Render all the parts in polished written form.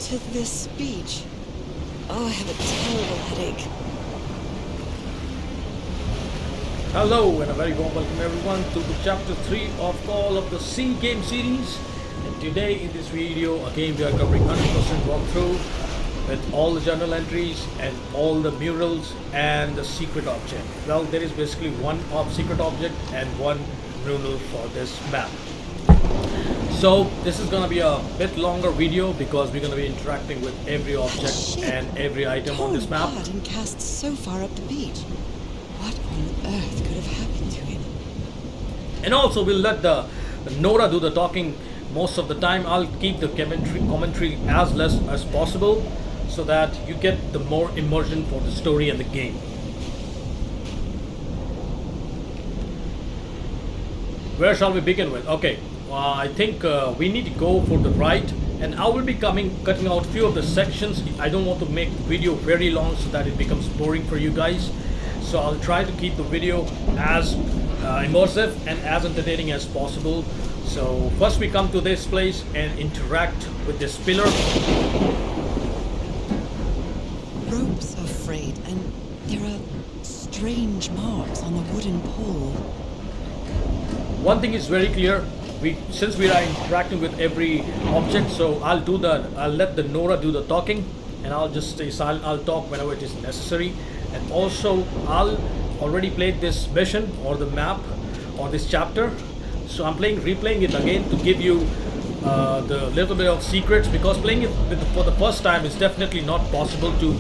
to this beach. Oh, I have a terrible headache. Hello and a very warm welcome everyone to the chapter 3 of Call of the Sea game series. And today in this video again we are covering 100% walkthrough with all the journal entries and all the murals and the secret object. Well, there is basically one secret object and one Mrunal for this map. So this is gonna be a bit longer video because we're gonna be interacting with every object and every item on this map. And cast so far up the beach. What on earth could have happened to him? And also we'll let the Norah do the talking most of the time. I'll keep the commentary as less as possible so that you get the more immersion for the story and the game. Where shall we begin with? Okay, I think we need to go for the right, and I will be cutting out few of the sections. I don't want to make the video very long so that it becomes boring for you guys. So I'll try to keep the video as immersive and as entertaining as possible. So first we come to this place and interact with this pillar. Ropes are frayed and there are strange marks on the wooden pole. One thing is very clear, since we are interacting with every object, so I'll let the Norah do the talking, and I'll just stay silent. I'll talk whenever it is necessary. And also I'll already played this mission or the map or this chapter, so I'm replaying it again to give you the little bit of secrets, because playing it for the first time is definitely not possible to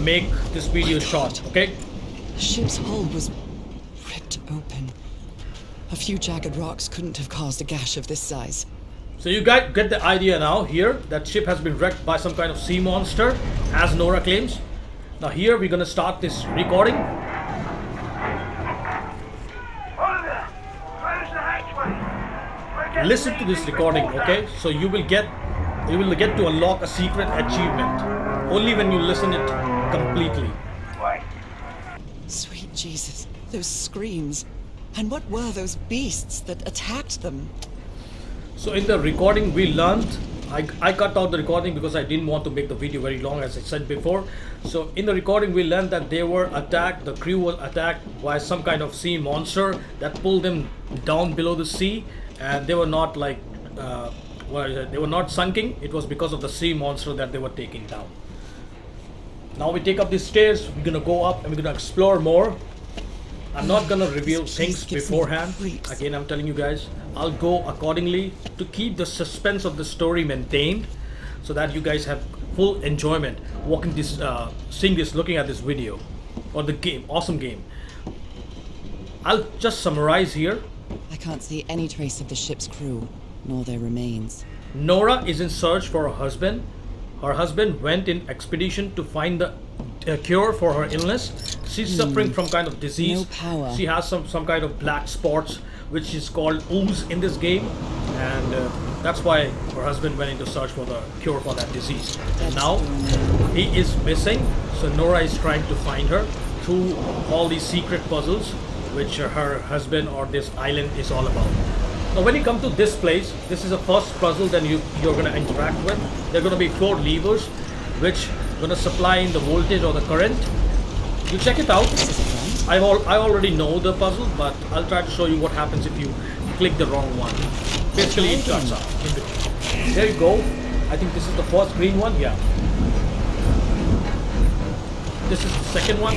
make this video short. Okay, The ship's hull was ripped open. A few jagged rocks couldn't have caused a gash of this size. so you guys get the idea now. Here that ship has been wrecked by some kind of sea monster, as Norah claims. Now here we're gonna start this recording. Listen to this recording, okay? So you will get to unlock a secret achievement only when you listen it completely. Sweet Jesus, those screams. And what were those beasts that attacked them? So in the recording we learned, I cut out the recording because I didn't want to make the video very long, as I said before. So in the recording we learned that they were attacked, the crew was attacked by some kind of sea monster that pulled them down below the sea, and they were not like, they were not sunken. It was because of the sea monster that they were taken down. Now we take up these stairs, we're gonna go up and we're gonna explore more. I'm not gonna reveal things beforehand. Again, I'm telling you guys, I'll go accordingly to keep the suspense of the story maintained, so that you guys have full enjoyment walking this, seeing this, looking at this video or the game. Awesome game. I'll just summarize here. I can't see any trace of the ship's crew, nor their remains. Norah is in search for her husband. Her husband went in expedition to find the cure for her illness. She's suffering from kind of disease. No power. She has some kind of black spots, which is called ooze in this game, and that's why her husband went into search for the cure for that disease. And now he is missing, so Norah is trying to find her through all these secret puzzles which her husband or this island is all about. Now when you come to this place, this is the first puzzle that you're going to interact with. There are going to be 4 levers which are going to supply in the voltage or the current. You check it out. I already know the puzzle, but I'll try to show you what happens if you click the wrong one. Basically it cuts out in between. There you go. I think this is the first green one. Yeah. This is the second one.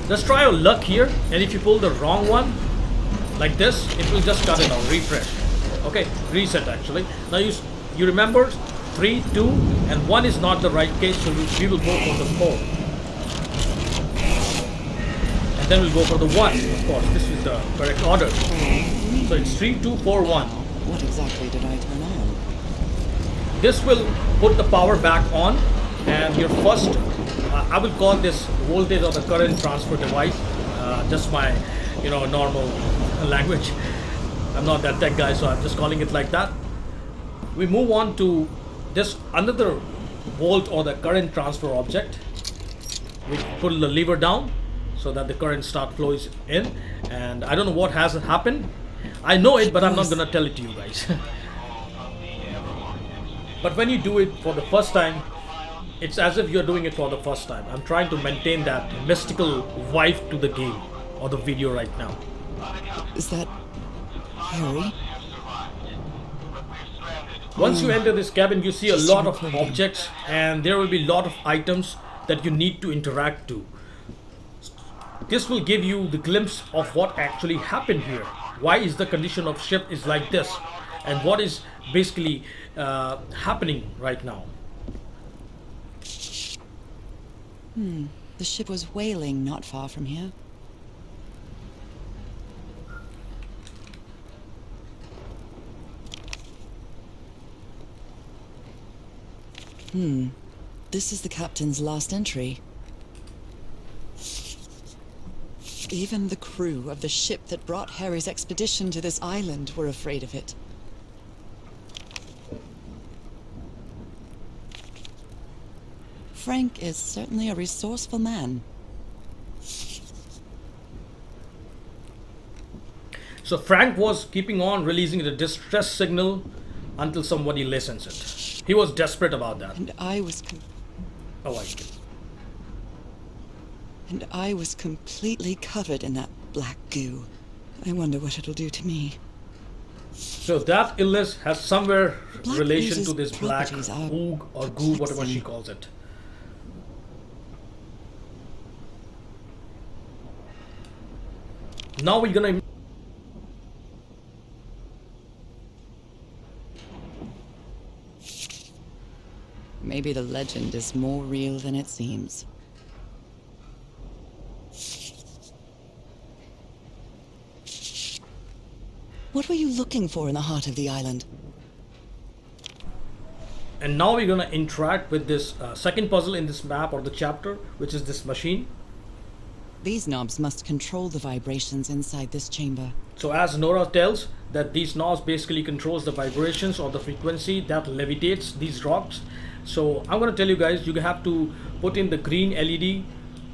Just try your luck here, and if you pull the wrong one like this, it will just cut it out, refresh. Okay, reset actually. Now you remember 3, 2 and 1 is not the right case, so we will go for the 4. And then we'll go for the 1, of course. This is the correct order. So it's 3, 2, 4, 1. What exactly did I turn on? This will put the power back on, and your first, I will call this voltage or the current transfer device, just my normal language. I'm not that tech guy, so I'm just calling it like that. We move on to this another volt or the current transfer object. We pull the lever down so that the current start flows in, and I don't know what has happened. I know it, but I'm not gonna tell it to you guys. But when you do it for the first time, it's as if you're doing it for the first time. I'm trying to maintain that mystical vibe to the game or the video right now. Is that Harry? Once you enter this cabin, you see a Just lot of recording. objects, and there will be a lot of items that you need to interact to. This will give you the glimpse of what actually happened here. Why is the condition of ship is like this, and what is basically happening right now. The ship was whaling not far from here. This is the captain's last entry. Even the crew of the ship that brought Harry's expedition to this island were afraid of it. Frank is certainly a resourceful man. So Frank was keeping on releasing the distress signal until somebody listens it. He was desperate about that. And I was Oh, I get it. And I was completely covered in that black goo. I wonder what it'll do to me. So that illness has somewhere Black relation ooze's to this black properties are oog or goo, whatever she perplexing. calls it. Now we're gonna Maybe the legend is more real than it seems. What were you looking for in the heart of the island? And now we're gonna interact with this second puzzle in this map or the chapter, which is this machine. These knobs must control the vibrations inside this chamber. So as Norah tells, that these knobs basically controls the vibrations or the frequency that levitates these rocks. So I'm gonna tell you guys, you have to put in the green LED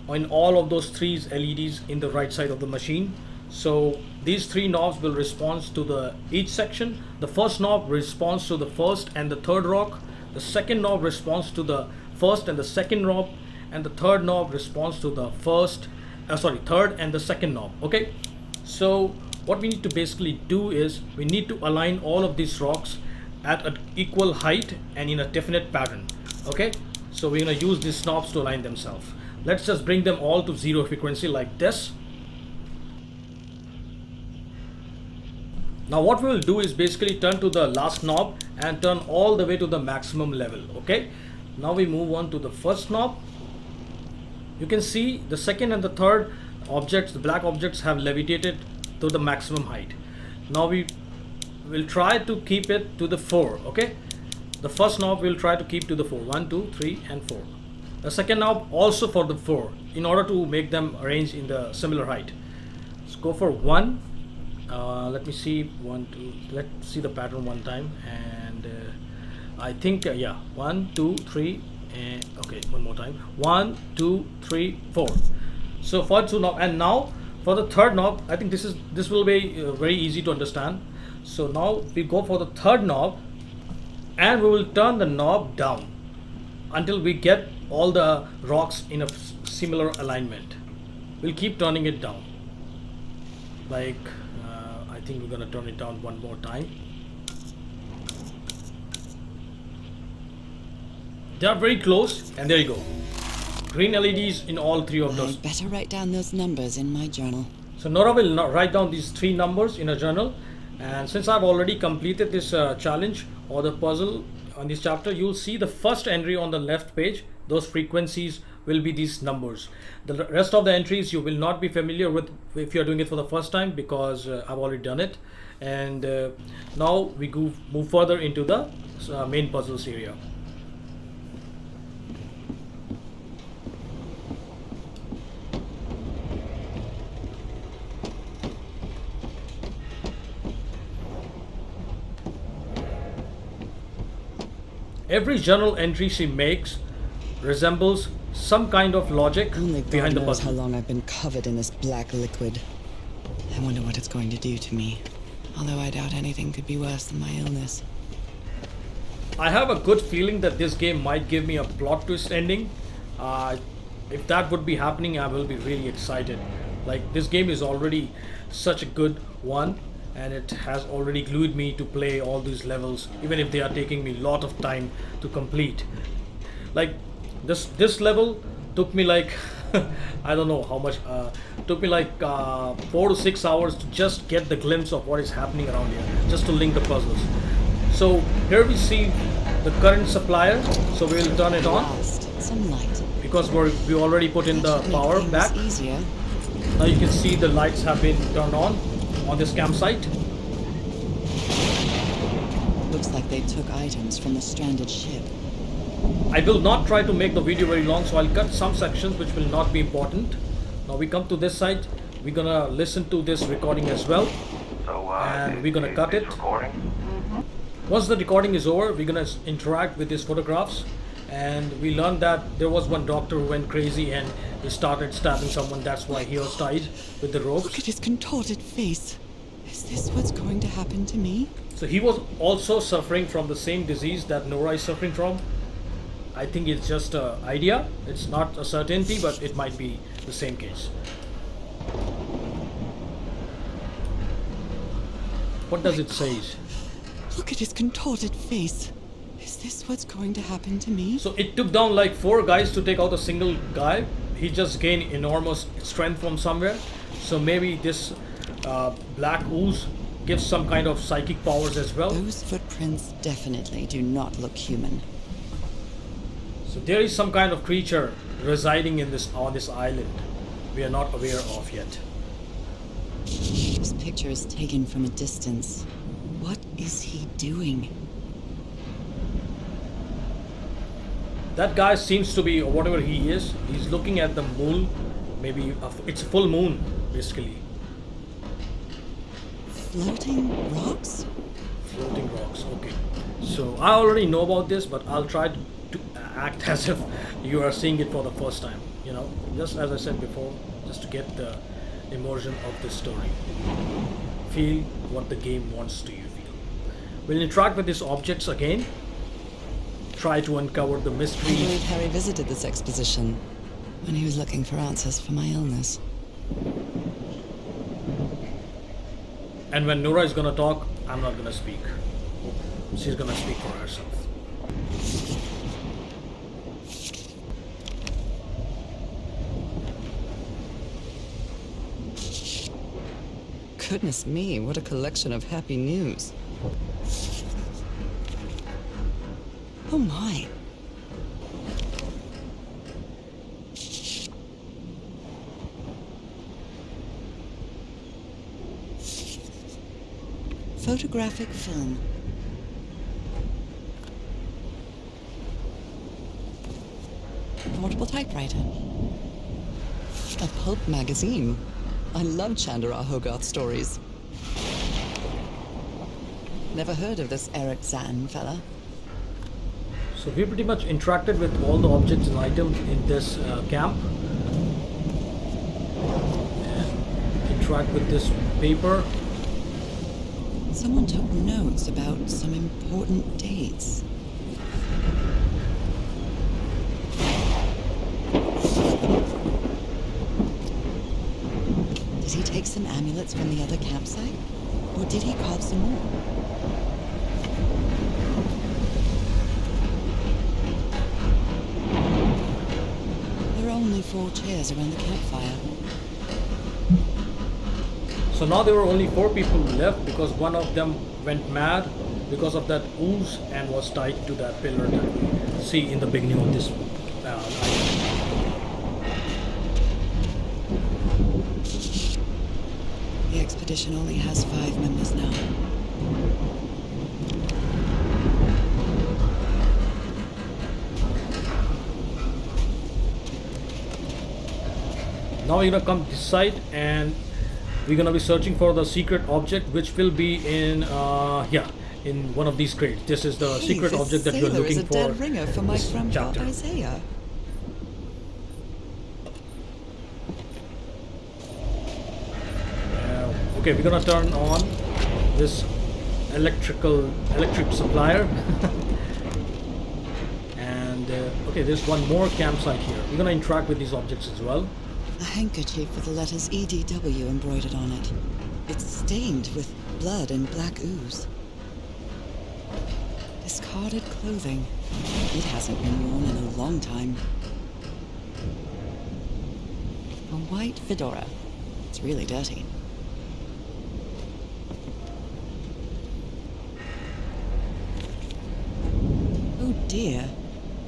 on all of those three LEDs in the right side of the machine. So these three knobs will respond to the each section. The first knob responds to the first and the third rock. The second knob responds to the first and the second knob, and the third knob responds to the third and the second knob. Okay, so what we need to basically do is we need to align all of these rocks at an equal height and in a definite pattern. Okay, so we're gonna use these knobs to align themselves. Let's just bring them all to zero frequency like this. Now what we will do is basically turn to the last knob and turn all the way to the maximum level. Okay, now we move on to the first knob. You can see the second and the third objects, the black objects, have levitated to the maximum height. Now we will try to keep it to the 4. Okay, the first knob will try to keep to the 4. 1, 2, 3 and 4. The second knob also for the 4, in order to make them arrange in the similar height. Let's go for 1. Let me see, 1, 2, let's see the pattern one time, and I think yeah, 1, 2, 3, and okay, one more time, 1, 2, 3, 4. So for two knob, and now for the third knob, I think this will be very easy to understand. So now we go for the third knob, and we will turn the knob down until we get all the rocks in a similar alignment. We'll keep turning it down, like I think we're gonna turn it down one more time. They are very close, and there you go. Green LEDs in all three of those. I'd better write down those numbers in my journal. So Norah will write down these 3 numbers in a journal, and since I've already completed this challenge or the puzzle on this chapter, you'll see the first entry on the left page. Those frequencies will be these numbers. The rest of the entries you will not be familiar with if you're doing it for the first time, because I've already done it. And now we move further into the main puzzles area. Every journal entry she makes resembles some kind of logic Only God behind the knows how puzzle. long I've been covered in this black liquid. I wonder what it's going to do to me. Although I doubt anything could be worse than my illness. I have a good feeling that this game might give me a plot twist ending. Uh, if that would be happening, I will be really excited. Like, this game is already such a good one, and it has already glued me to play all these levels, even if they are taking me a lot of time to complete. Like, this level took me like I don't know how much. Took me like 4 to 6 hours to just get the glimpse of what is happening around here, just to link the puzzles. So here we see the current supplier. So we will turn it on Last, some light. because we already put in the That should make power things back. Easier. Now you can see the lights have been turned on this campsite. Looks like they took items from the stranded ship. I will not try to make the video very long, so I'll cut some sections which will not be important. Now we come to this side. We're gonna listen to this recording as well, and we're gonna cut it. Once the recording is over, we're gonna interact with these photographs, and we learned that there was one doctor who went crazy and he started stabbing someone. That's why he was tied with the ropes. Look at his contorted face. Is this what's going to happen to me? So he was also suffering from the same disease that Norah is suffering from. I think it's just an idea. It's not a certainty, but it might be the same case. What does it say? Look at his contorted face. Is this what's going to happen to me? So it took down like 4 guys to take out a single guy. He just gained enormous strength from somewhere. So maybe this black ooze gives some kind of psychic powers as well. Those footprints definitely do not look human. So there is some kind of creature residing in on this island we are not aware of yet. This picture is taken from a distance. What is he doing? That guy seems to be, or whatever he is, he's looking at the moon. Maybe it's full moon, basically. Floating rocks? Floating rocks, okay. So I already know about this, but I'll try to act as if you are seeing it for the first time. You know, just as I said before, just to get the immersion of the story. Feel what the game wants to you feel. We'll interact with these objects again. Try to uncover the I mystery. believe Harry visited this exposition when he was looking for answers for my illness. And when Norah is gonna talk, I'm not gonna speak. She's gonna speak for herself. Goodness me, what a collection of happy news. Oh my. Photographic film. Portable typewriter. A pulp magazine. I love Chandra Hogarth stories. Never heard of this Eric Zan fella. So we pretty much interacted with all the objects and items in this camp. And interact with this paper. Someone took notes about some important dates. Did he take some amulets from the other campsite? Or did he carve some more? There are only 4 chairs around the campfire. So now there were only 4 people left because one of them went mad because of that ooze and was tied to that pillar that we see in the beginning of this item. The expedition only has 5 members now. Now we're gonna come this side and we're gonna be searching for the secret object, which will be in in one of these crates. This is the secret this object that we're sailor looking is a for. dead ringer for my this grandpa chapter. Isaiah. Okay, we're gonna turn on this electric supplier. Okay, there's one more campsite here. We're gonna interact with these objects as well. A handkerchief with the letters EDW embroidered on it. It's stained with blood and black ooze. Discarded clothing. It hasn't been worn in a long time. A white fedora. It's really dirty. Oh dear.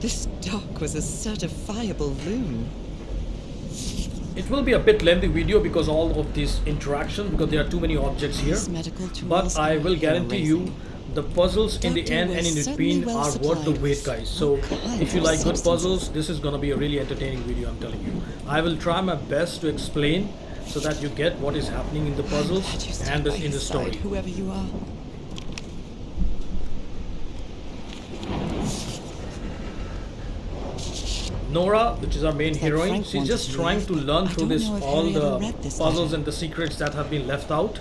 This dog was a certifiable loon. It will be a bit lengthy video because all of this interaction, because there are too many objects here. These medical tools But I will are guarantee you amazing. the puzzles in the Doctor end was and in certainly between well are worth the supplied wait, with guys. all So kinds if you of like good substances. puzzles, this is gonna be a really entertaining video, I'm telling you. I will try my best to explain so that you get what is happening in the puzzles I'm glad you stood and by in the his side, story. whoever you are. Norah, which is our main like heroine, Frank she's wanted just to trying leave, to but learn I through don't this know if all Harry the ever read this puzzles letter. and the secrets that have been left out.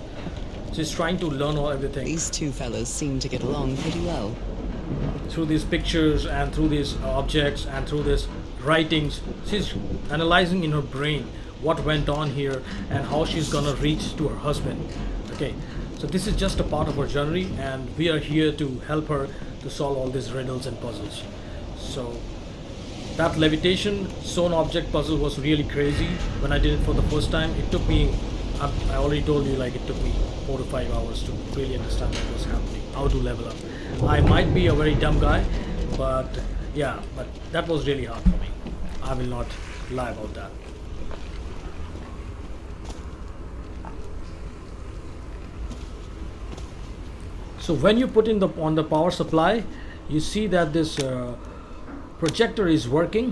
She's trying to learn all everything These two fellows seem to get along pretty well. through these pictures and through these objects and through these writings. She's analyzing in her brain what went on here and how she's gonna reach to her husband. Okay, so this is just a part of her journey, and we are here to help her to solve all these riddles and puzzles. So that levitation sewn object puzzle was really crazy. When I did it for the first time, it took me, I already told you, like it took me 4 to 5 hours to really understand what was happening, how to level up. I might be a very dumb guy, but yeah, but that was really hard for me. I will not lie about that. So when you put in the on the power supply, you see that this projector is working.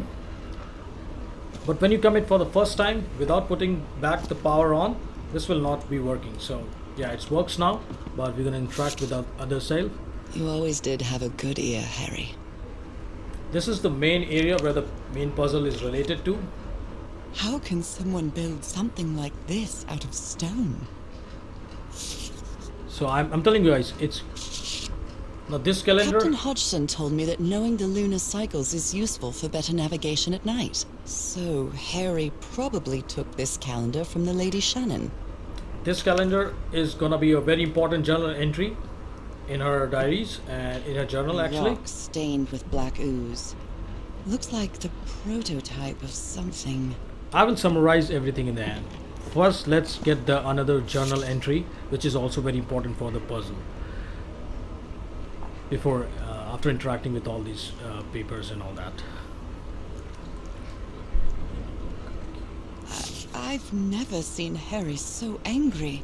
But when you come in for the first time without putting back the power on, this will not be working. So yeah, it works now, but we're gonna interact with the other side. You always did have a good ear, Harry. This is the main area where the main puzzle is related to. How can someone build something like this out of stone? So I'm telling you guys, it's now this calendar. Captain Hodgson told me that knowing the lunar cycles is useful for better navigation at night. So Harry probably took this calendar from the Lady Shannon. This calendar is gonna be a very important journal entry in her diaries and in her journal actually. Rock stained with black ooze. Looks like the prototype of something. I will summarize everything in the end. First, let's get the another journal entry, which is also very important for the puzzle. Before, after interacting with all these papers and all that. I've never seen Harry so angry.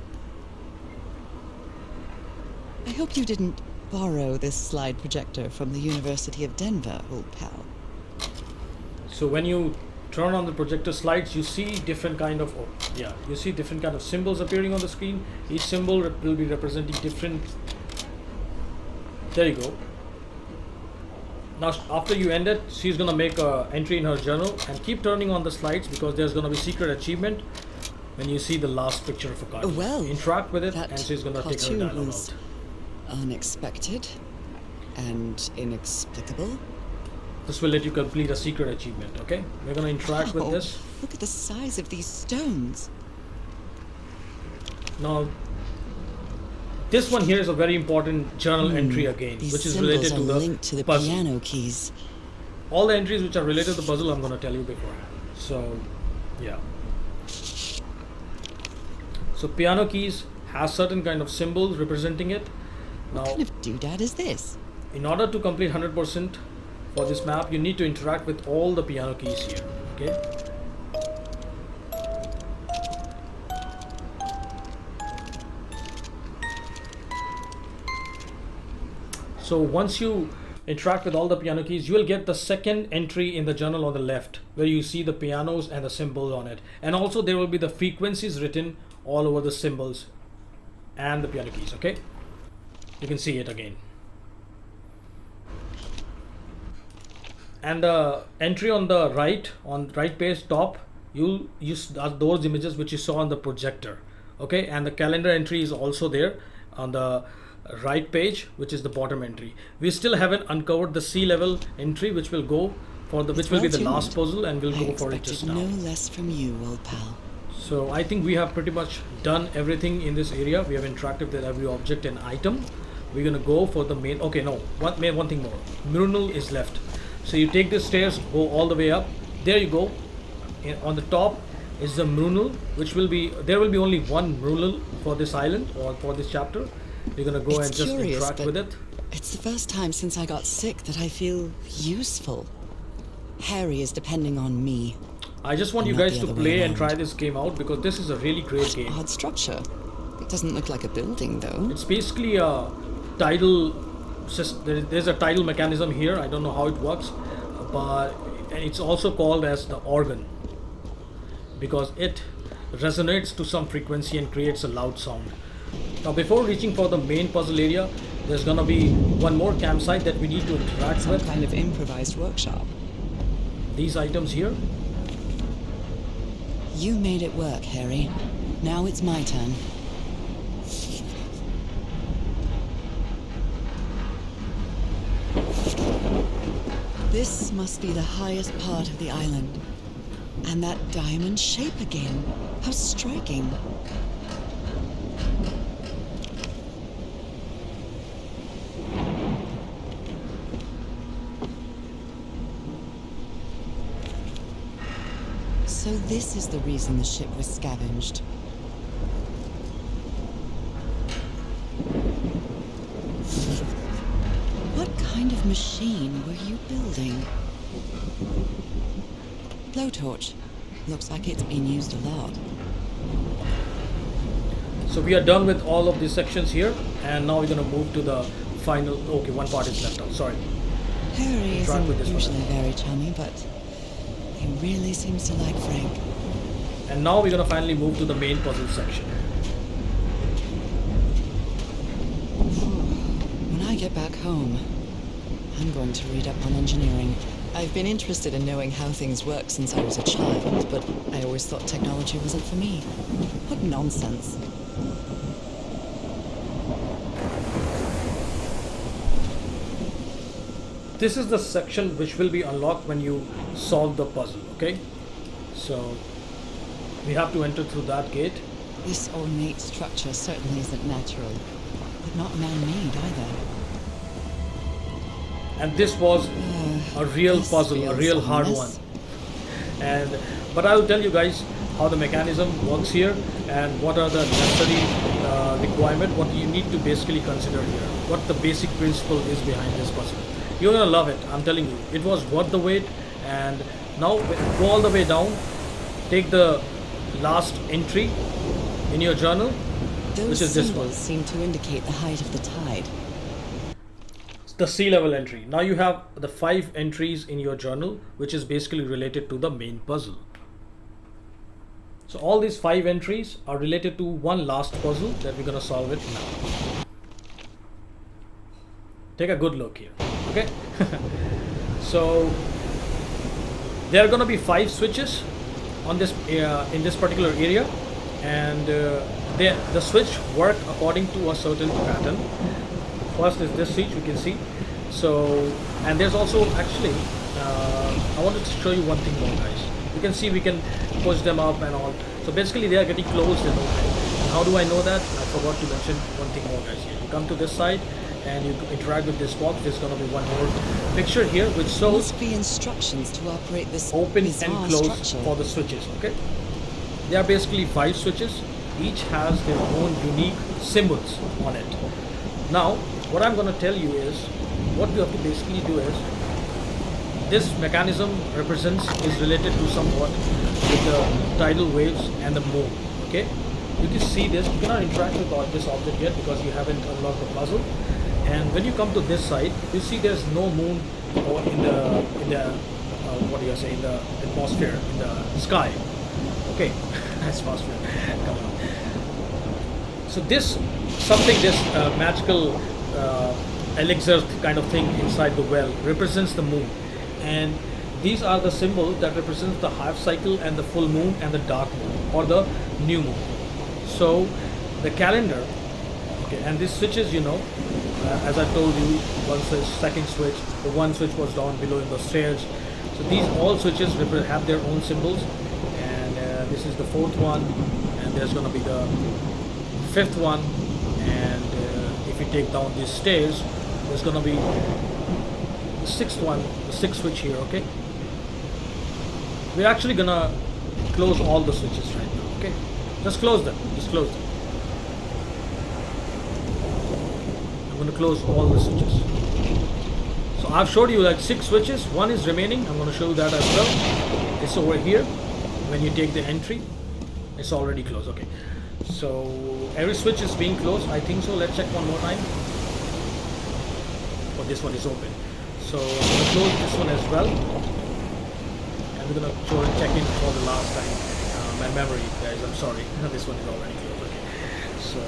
I hope you didn't borrow this slide projector from the University of Denver, old pal. So when you turn on the projector slides, you see different kind of you see different kind of symbols appearing on the screen. Each symbol will be representing different. There you go. Now after you end it, she's gonna make a entry in her journal and keep turning on the slides because there's gonna be secret achievement when you see the last picture of a card. Oh, well, interact with it that and she's gonna take her cartoon dialogue was out. unexpected and inexplicable. This will let you complete a secret achievement. Okay, we're gonna interact with Wow, this. Look at the size of these stones. Now this one here is a very important journal entry again, These which is symbols related are to the linked to the puzzle. piano keys. All the entries which are related to the puzzle I'm going to tell you beforehand. So yeah, so piano keys has certain kind of symbols representing it. Now What kind of doodad is this? in order to complete 100% for this map, you need to interact with all the piano keys here. Okay, so once you interact with all the piano keys, you will get the second entry in the journal on the left where you see the pianos and the symbols on it, and also there will be the frequencies written all over the symbols and the piano keys. Okay, you can see it again. And the entry on the right page top, you'll use those images which you saw on the projector. Okay, and the calendar entry is also there on the right page, which is the bottom entry. We still haven't uncovered the sea level entry, which will go for the It's which will be the well-tuned. last puzzle, and we'll I go for it just expected now. no less from you, old pal. So I think we have pretty much done everything in this area. We have interacted with every object and item. We're gonna go for the main. Okay, no, one thing more. Mrunal is left. So you take the stairs, go all the way up. There you go. On the top is the Mrunal, which will be, there will be only one Mrunal for this island or for this chapter. You're gonna go It's and just curious, interact but with it. it's the first time since I got sick that I feel useful. Harry is depending on me. I just want And you not guys the to other way play and around. try this game out because this is a really great game. Odd structure. It doesn't look like a building, though. It's basically a tidal there's a tidal mechanism here. I don't know how it works, but and it's also called as the organ because it resonates to some frequency and creates a loud sound. Now before reaching for the main puzzle area, there's gonna be one more campsite that we need to interact Some with. kind of improvised workshop. These items here. You made it work, Harry. Now it's my turn. This must be the highest part of the island. And that diamond shape again. How striking. So this is the reason the ship was scavenged. What kind of machine were you building? Blowtorch. Looks like it's been used a lot. So we are done with all of these sections here, and now we're gonna move to the final. Okay, one part is left out. Sorry. Harry Interact with isn't this one. usually very chummy, but he really seems to like Frank. And now we're gonna finally move to the main puzzle section. When I get back home, I'm going to read up on engineering. I've been interested in knowing how things work since I was a child, but I always thought technology wasn't for me. What nonsense. This is the section which will be unlocked when you solve the puzzle, okay? So we have to enter through that gate. This ornate structure certainly isn't natural, but not man-made either. And this was a real This puzzle, a feels real hard one. ominous. And but I will tell you guys how the mechanism works here and what are the necessary requirement, what you need to basically consider here, what the basic principle is behind this puzzle. You're gonna love it, I'm telling you. It was worth the wait. And now go all the way down, take the last entry in your journal, Those which is this one. symbols seem to indicate the height of the tide. The sea level entry. Now you have the 5 entries in your journal, which is basically related to the main puzzle. So all these 5 entries are related to one last puzzle that we're gonna solve it now. Take a good look here, okay? So there are gonna be 5 switches on this in this particular area, and the switch work according to a certain pattern. First is this switch, you can see. So, and there's also actually, I wanted to show you one thing more, guys. You can see we can push them up and all. So basically they are getting closed and open. And how do I know that? I forgot to mention one thing more, guys. Here, you come to this side and you interact with this box. There's gonna be one more picture here which shows Must be instructions to operate this open bizarre and close structure. for the switches, okay? There are basically 5 switches. Each has their own unique symbols on it. Now, what I'm going to tell you is, what you have to basically do is, this mechanism is related to somewhat with the tidal waves and the moon, okay? You can see this, you cannot interact with this object yet because you haven't unlocked the puzzle. And when you come to this side, you see there's no moon or in the what do you say, in the atmosphere, in the sky. Okay, atmosphere, come on. So this magical elixir kind of thing inside the well represents the moon, and these are the symbols that represent the half cycle and the full moon and the dark moon or the new moon. So the calendar, okay, and these switches, as I told you, once the second switch, the one switch was down below in the stairs, So these all switches have their own symbols, and this is the fourth one, and there's going to be the fifth one, and if you take down these stairs, there's going to be the sixth one, the sixth switch here. Okay, we're actually gonna close all the switches right now. Okay, just close them, just close them. I'm going to close all the switches. So I've showed you like 6 switches, one is remaining. I'm going to show you that as well. It's over here. When you take the entry, it's already closed. Okay, so every switch is being closed, I think so. Let's check one more time. Oh, this one is open. So I'm going to close this one as well, and we're going to check in for the last time. My memory, guys, I'm sorry. This one is already closed. Okay, so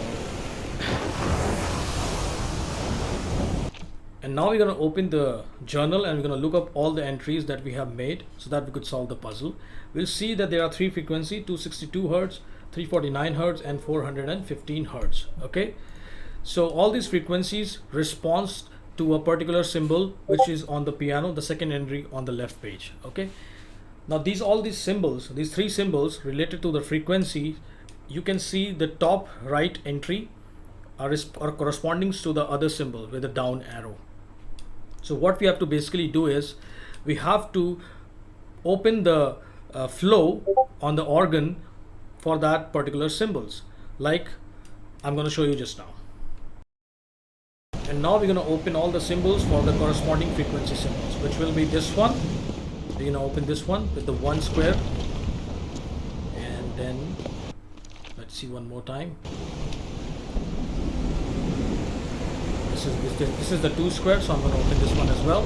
and now we're going to open the journal, and we're going to look up all the entries that we have made so that we could solve the puzzle. We'll see that there are 3 frequencies: 262 hertz, 349 hertz, and 415 hertz. Okay, so all these frequencies respond to a particular symbol which is on the piano, the second entry on the left page. Okay, now all these symbols, these 3 symbols related to the frequency, you can see the top right entry are corresponding to the other symbol with a down arrow. So what we have to basically do is we have to open the flow on the organ for that particular symbols, like I'm going to show you just now. And now we're going to open all the symbols for the corresponding frequency symbols, which will be this one. We're going to open this one with the 1 square, and then let's see one more time. This is the 2 square, so I'm going to open this one as well.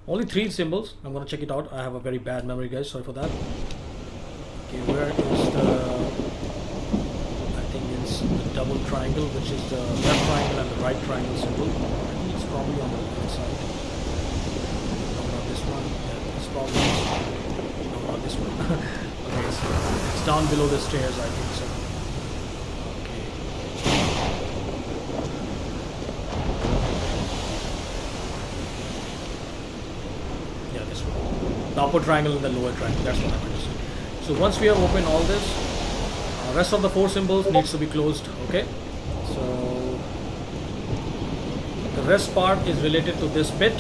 Only 3 symbols. I'm going to check it out. I have a very bad memory, guys. Sorry for that. Okay, where is the... I think it's the double triangle, which is the left triangle and the right triangle symbol. I think it's probably on the left side. No, not this one. Yeah, it's probably... No, not this one. Okay, so it's down below the stairs, I think so. The upper triangle and the lower triangle, that's what I meant to say. So once we have opened all this, rest of the 4 symbols needs to be closed. Okay, so the rest part is related to this bit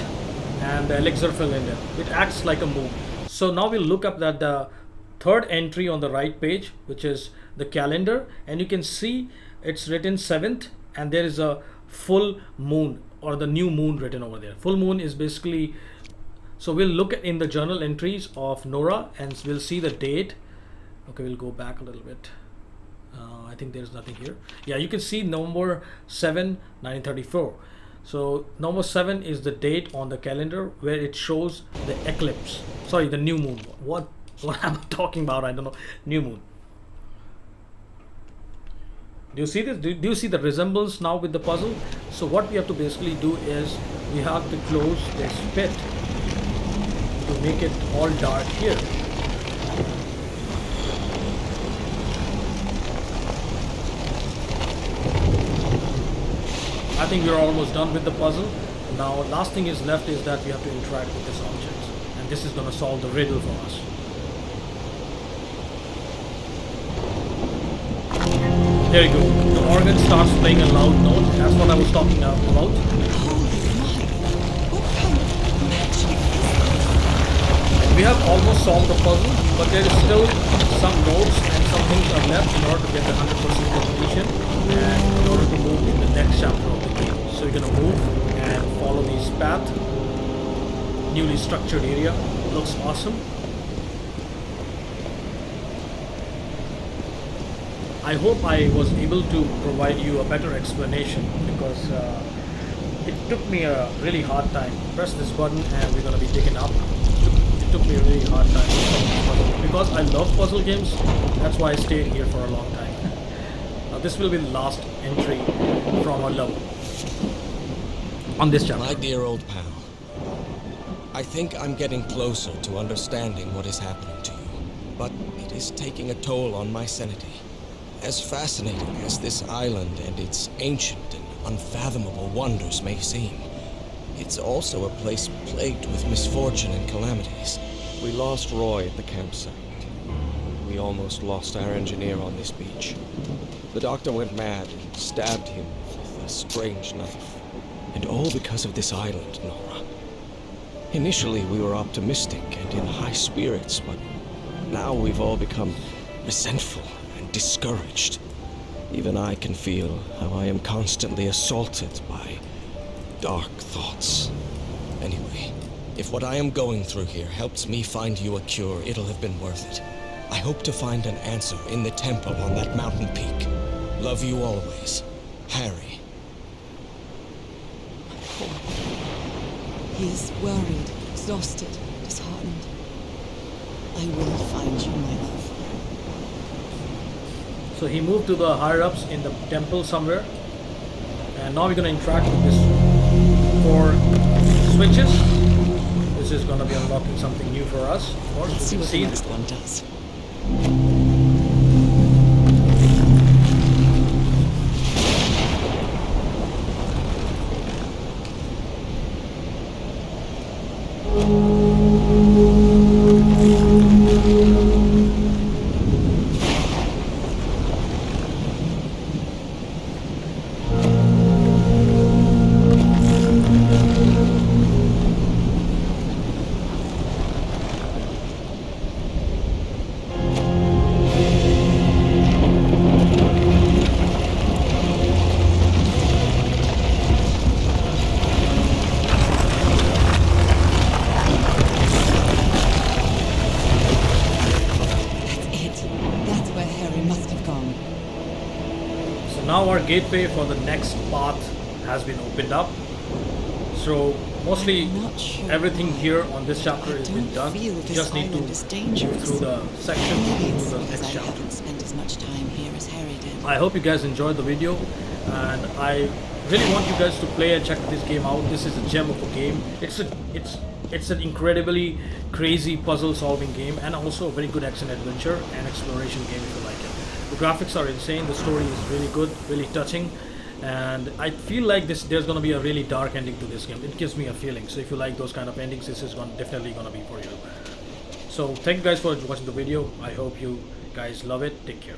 and the elixir cylinder. It acts like a moon. So now we'll look up that the 3rd entry on the right page, which is the calendar, and you can see it's written 7th, and there is a full moon or the new moon written over there. Full moon is basically... So we'll look at in the journal entries of Norah, and we'll see the date. Okay, we'll go back a little bit. I think there's nothing here. Yeah, you can see November 7, 1934. So November 7 is the date on the calendar where it shows the eclipse. Sorry, the new moon. What am I talking about? I don't know. New moon. Do you see this? Do you see the resemblance now with the puzzle? So what we have to basically do is we have to close this bit to make it all dark here. I think we're almost done with the puzzle. Now last thing is left is that we have to interact with this object, and this is going to solve the riddle for us. There you go. The organ starts playing a loud note. That's what I was talking about. Holy moly! What kind of connection is this? We have almost solved the puzzle, but there is still some notes and some things are left in order to get the 100% completion and in order to move in the next chapter of the game. So you're going to move and follow this path. Newly structured area. Looks awesome. I hope I was able to provide you a better explanation, because it took me a really hard time. Press this button and we're going to be taken up. It took me a really hard time to solve this puzzle. Because I love puzzle games, that's why I stayed here for a long time. Now this will be the last entry from our level on this chapter. My dear old pal, I think I'm getting closer to understanding what is happening to you, but it is taking a toll on my sanity. As fascinating as this island and its ancient and unfathomable wonders may seem, it's also a place plagued with misfortune and calamities. We lost Roy at the campsite. We almost lost our engineer on this beach. The doctor went mad and stabbed him with a strange knife. And all because of this island, Norah. Initially, we were optimistic and in high spirits, but now we've all become resentful and discouraged. Even I can feel how I am constantly assaulted by dark thoughts. Anyway, if what I am going through here helps me find you a cure, it'll have been worth it. I hope to find an answer in the temple on that mountain peak. Love you always, Harry. Poor. He is worried, exhausted, disheartened. I will find you, my love. So he moved to the higher ups in the temple somewhere, and now we're gonna interact with this 4 switches. This is gonna be unlocking something new for us. Of course, Let's see we what can the see next one does. Now our gateway for the next path has been opened up. So mostly everything here on this chapter has been done. You just need to move through the section to the next chapter. I haven't spent as much time here as Harry did. I hope you guys enjoyed the video, and I really want you guys to play and check this game out. This is a gem of a game. It's an incredibly crazy puzzle solving game, and also a very good action adventure and exploration game if you like it. The graphics are insane, the story is really good, really touching, and I feel like there's going to be a really dark ending to this game. It gives me a feeling. So if you like those kind of endings, this is definitely going to be for you. So thank you guys for watching the video. I hope you guys love it. Take care.